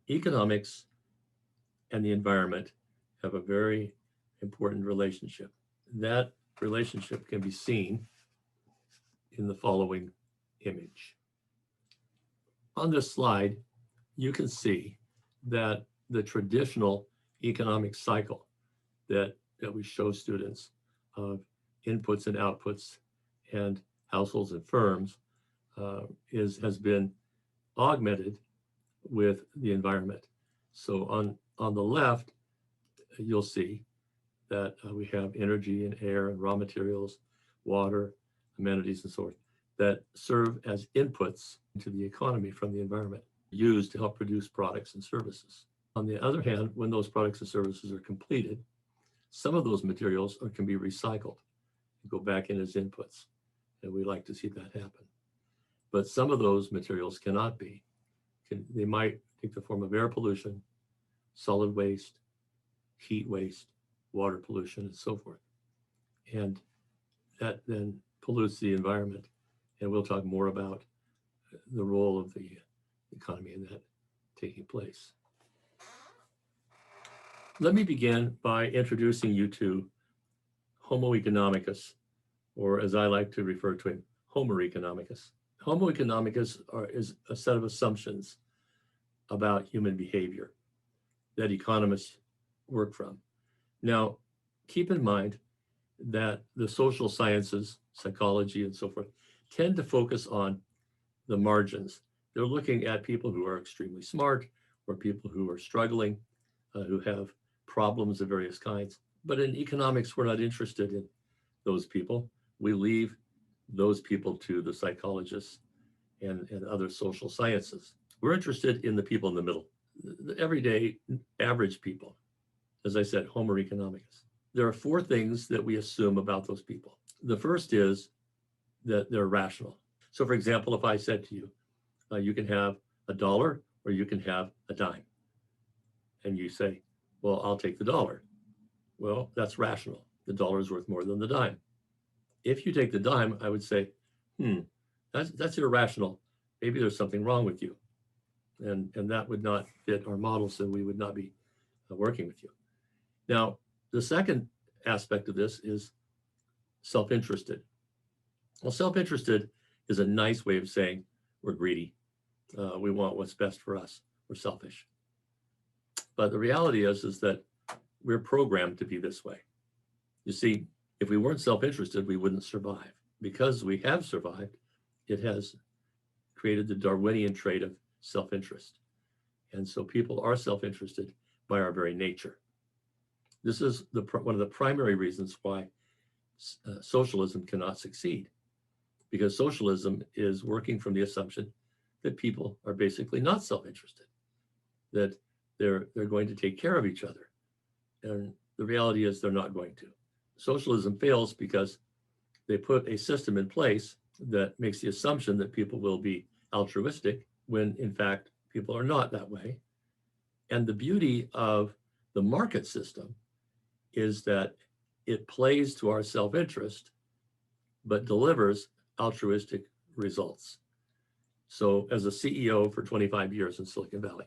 Economics and the environment have a very important relationship. That relationship can be seen in the following image. On this slide, you can see that the traditional economic cycle that we show students of inputs and outputs and households and firms has been augmented with the environment. So on the left, you'll see that we have energy and air and raw materials, water, amenities, and so forth that serve as inputs into the economy from the environment, used to help produce products and services. On the other hand, when those products and services are completed, some of those materials can be recycled and go back in as inputs. And we like to see that happen. But some of those materials cannot be. They might take the form of air pollution, solid waste, heat waste, water pollution, and so forth. And that then pollutes the environment. And we'll talk more about the role of the economy in that taking place. Let me begin by introducing you to Homoeconomicus, or as I like to refer to him, Homoeconomicus. Homoeconomicus is a set of assumptions about human behavior that economists work from. Now, keep in mind that the social sciences, psychology, and so forth, tend to focus on the margins. They're looking at people who are extremely smart or people who are struggling, who have problems of various kinds. But in economics, we're not interested in those people. We leave those people to the psychologists and other social sciences. We're interested in the people in the middle, the everyday average people. As I said, Homo economicus. There are four things that we assume about those people. The first is that they're rational. So for example, if I said to you, you can have $1 or you can have a dime. And you say, well, I'll take the dollar. Well, that's rational. The dollar is worth more than the dime. If you take the dime, I would say, that's irrational. Maybe there's something wrong with you. And that would not fit our model, so we would not be working with you. Now, the second aspect of this is self-interested. Well, self-interested is a nice way of saying we're greedy. We want what's best for us. We're selfish. But the reality is that we're programmed to be this way. You see, if we weren't self-interested, we wouldn't survive. Because we have survived, it has created the Darwinian trait of self-interest. And so people are self-interested by our very nature. This is one of the primary reasons why socialism cannot succeed, because socialism is working from the assumption that people are basically not self-interested, that they're going to take care of each other. And the reality is they're not going to. Socialism fails because they put a system in place that makes the assumption that people will be altruistic when in fact people are not that way. And the beauty of the market system is that it plays to our self-interest, but delivers altruistic results. So as a CEO for 25 years in Silicon Valley,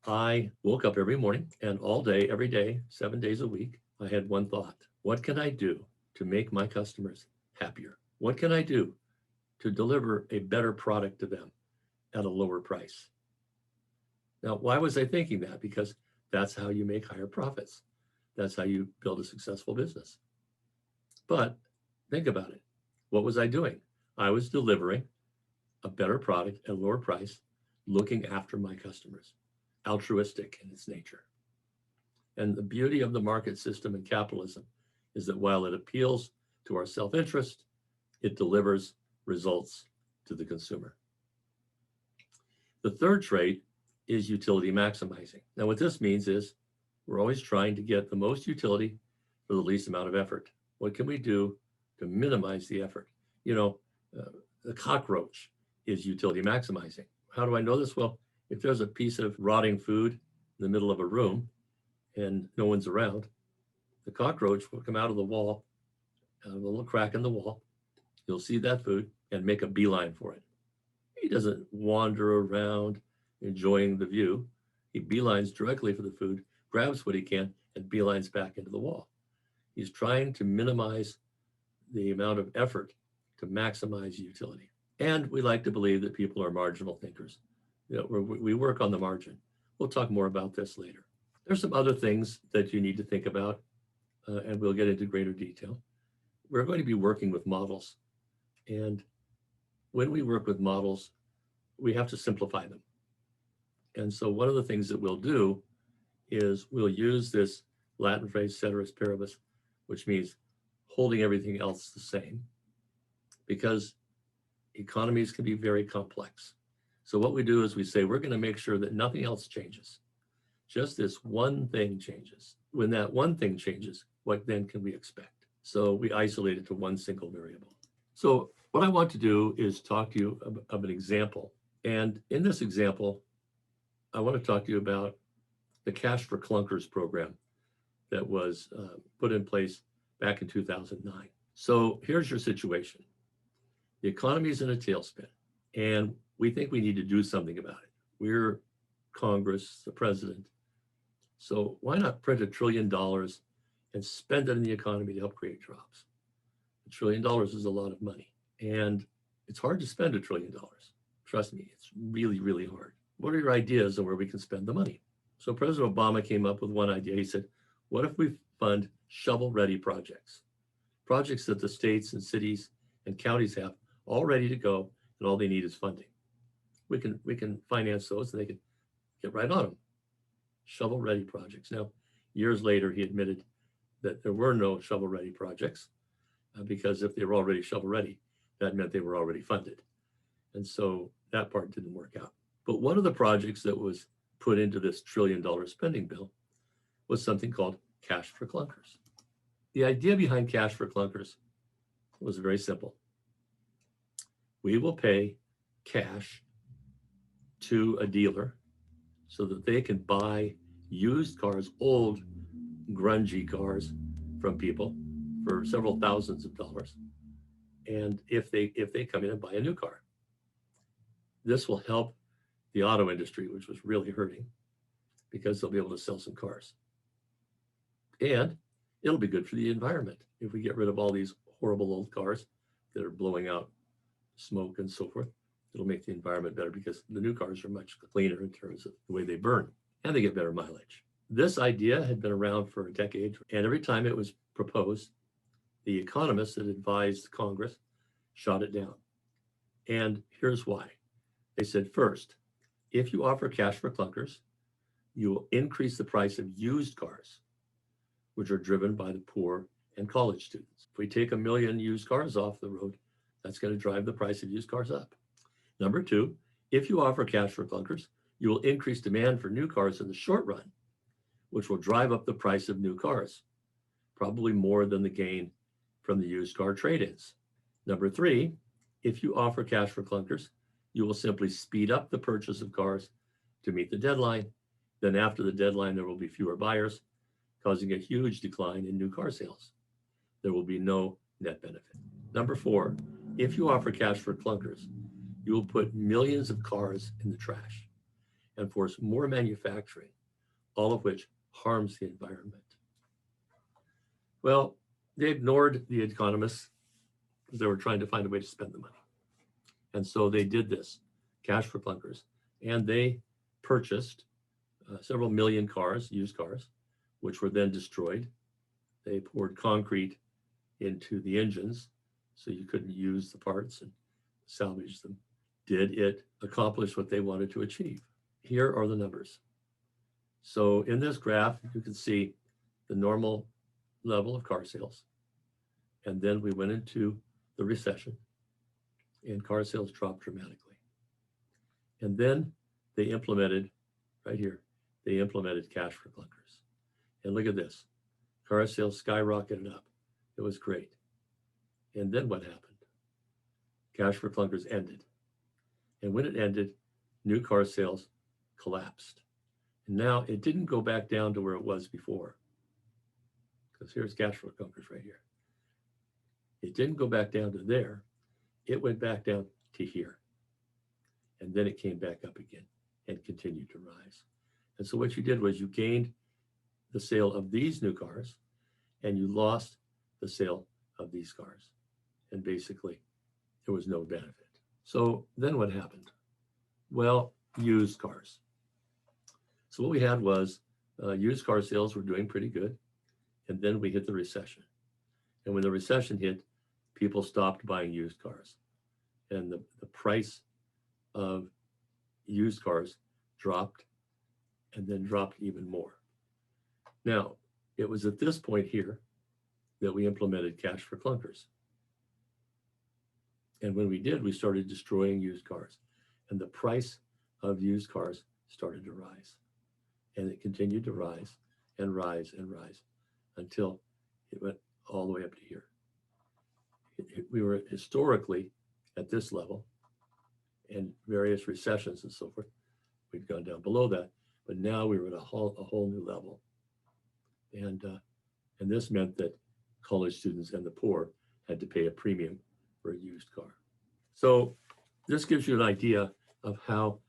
I woke up every morning and all day, every day, 7 days a week, I had one thought: what can I do to make my customers happier? What can I do to deliver a better product to them at a lower price? Now, why was I thinking that? Because that's how you make higher profits. That's how you build a successful business. But think about it. What was I doing? I was delivering a better product at a lower price, looking after my customers, altruistic in its nature. And the beauty of the market system and capitalism is that while it appeals to our self-interest, it delivers results to the consumer. The third trait is utility maximizing. Now, what this means is we're always trying to get the most utility for the least amount of effort. What can we do to minimize the effort? You know, the cockroach is utility maximizing. How do I know this? Well, if there's a piece of rotting food in the middle of a room and no one's around, the cockroach will come out of the wall, out of a little crack in the wall. He'll see that food and make a beeline for it. He doesn't wander around enjoying the view. He beelines directly for the food, grabs what he can, and beelines back into the wall. He's trying to minimize the amount of effort to maximize utility. And we like to believe that people are marginal thinkers. We work on the margin. We'll talk more about this later. There's some other things that you need to think about, and we'll get into greater detail. We're going to be working with models. And when we work with models, we have to simplify them. And so one of the things that we'll do is we'll use this Latin phrase, ceteris paribus, which means holding everything else the same, because economies can be very complex. So what we do is we say, we're going to make sure that nothing else changes. Just this one thing changes. When that one thing changes, what then can we expect? So we isolate it to one single variable. So what I want to do is talk to you of an example. And in this example, I want to talk to you about the Cash for Clunkers program that was put in place back in 2009. So here's your situation. The economy is in a tailspin, and we think we need to do something about it. We're Congress, the president. So why not print $1 trillion and spend it in the economy to help create jobs? $1 trillion is a lot of money, and it's hard to spend $1 trillion. Trust me, it's really, really hard. What are your ideas on where we can spend the money? So President Obama came up with one idea. He said, what if we fund shovel-ready projects? Projects that the states and cities and counties have all ready to go, and all they need is funding. We can finance those, and they can get right on them. Shovel-ready projects. Now, years later, he admitted that there were no shovel-ready projects because if they were already shovel-ready, that meant they were already funded. And so that part didn't work out. But one of the projects that was put into this $1 trillion spending bill was something called Cash for Clunkers. The idea behind Cash for Clunkers was very simple. We will pay cash to a dealer so that they can buy used cars, old grungy cars from people for several thousands of dollars. And if they come in and buy a new car, this will help the auto industry, which was really hurting, because they'll be able to sell some cars. And it'll be good for the environment if we get rid of all these horrible old cars that are blowing out smoke and so forth. It'll make the environment better because the new cars are much cleaner in terms of the way they burn, and they get better mileage. This idea had been around for a decade, and every time it was proposed, the economists that advised Congress shot it down. And here's why. They said, first, if you offer cash for clunkers, you will increase the price of used cars, which are driven by the poor and college students. If we take 1 million used cars off the road, that's going to drive the price of used cars up. Number two, if you offer cash for clunkers, you will increase demand for new cars in the short run, which will drive up the price of new cars, probably more than the gain from the used car trade-ins. Number three, if you offer cash for clunkers, you will simply speed up the purchase of cars to meet the deadline. Then after the deadline, there will be fewer buyers, causing a huge decline in new car sales. There will be no net benefit. Number four, if you offer cash for clunkers, you will put millions of cars in the trash and force more manufacturing, all of which harms the environment. Well, they ignored the economists because they were trying to find a way to spend the money. And so they did this, cash for clunkers, and they purchased several million cars, used cars, which were then destroyed. They poured concrete into the engines so you couldn't use the parts and salvage them. Did it accomplish what they wanted to achieve? Here are the numbers. So in this graph, you can see the normal level of car sales. And then we went into the recession and car sales dropped dramatically. And then they implemented, right here, they implemented cash for clunkers. And look at this, car sales skyrocketed up. It was great. And then what happened? Cash for clunkers ended. And when it ended, new car sales collapsed. And now it didn't go back down to where it was before. Because here's cash for clunkers right here. It didn't go back down to there. It went back down to here. And then it came back up again and continued to rise. And so what you did was you gained the sale of these new cars and you lost the sale of these cars. And basically, there was no benefit. So then what happened? Well, used cars. So what we had was used car sales were doing pretty good. And then we hit the recession. And when the recession hit, people stopped buying used cars. And the price of used cars dropped and then dropped even more. Now, it was at this point here that we implemented cash for clunkers. And when we did, we started destroying used cars. And the price of used cars started to rise. And it continued to rise and rise and rise until it went all the way up to here. We were historically at this level, and various recessions and so forth, we'd gone down below that, but now we were at a whole new level. And this meant that college students and the poor had to pay a premium for a used car. So this gives you an idea of how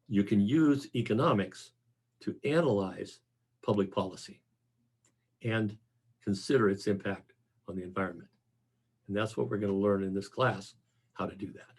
you can use economics to analyze public policy and consider its impact on the environment. And that's what we're going to learn in this class, how to do that.